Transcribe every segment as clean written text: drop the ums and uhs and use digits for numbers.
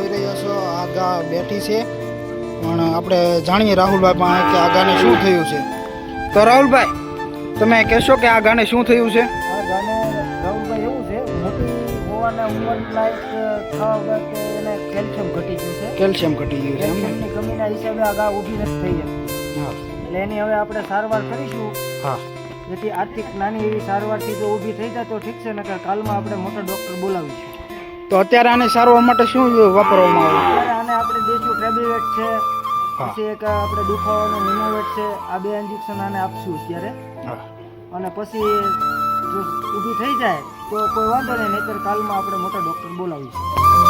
જોઈ રહ્યા છો આગા બેઠી છે પણ આપણે જાણીએ રાહુલભાઈ પાસે કે આગાને શું થયું છે. તો રાહુલભાઈ તમે કહેશો કે આ ગાને શું થયું છે? આ ગાને રાહુલભાઈ એવું છે મોટી હોવાના ઉંમર લાયક થવા બાદ એને કેલ્શિયમ ઘટી ગયું છે. કેલ્શિયમ ઘટી ગયું છે એમ? કેલ્શિયમની કમીના હિસાબે આ ગા ઊભી નથી થઈ શકતી. હા એટલે એની હવે આપણે સારવાર કરીશું. હા જેથી આર્થિક નાની એવી સારવારથી જો ઊભી થઈ જાય તો ઠીક છે, નકર કાલમાં આપણે મોટા ડૉક્ટર બોલાવીશું. તો અત્યારે આને સારવાર માટે શું વાપરવામાં આવે? અત્યારે આને આપણે દઈશું ટ્રેબીવેટ છે, હા પછી એક આપણે દુખાવાનો નિમોવેટ છે. આ 2 ઇન્જેક્શન આને આપશું અત્યારે. હા અને પછી જો ઊભી થઈ જાય તો કોઈ વાંધો નહીં, નહીંતર કાલમાં આપણે મોટા ડૉક્ટર બોલાવીશું.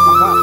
આભાર.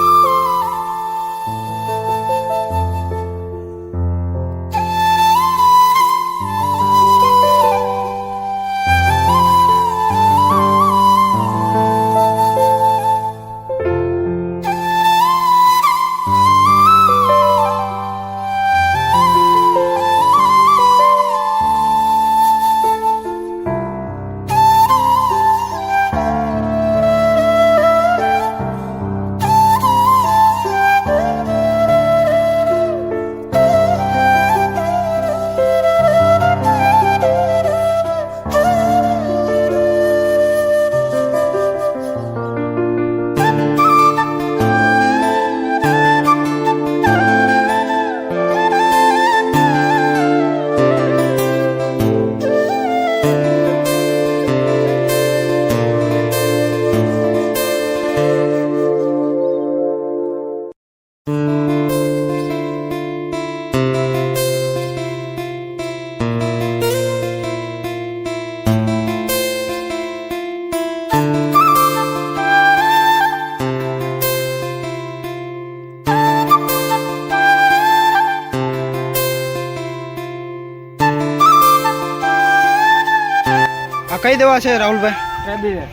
આ કઈ દવા છે રાહુલભાઈ? ટ્રેબીવેટ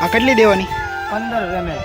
આ કેટલી દેવાની? 15 ml.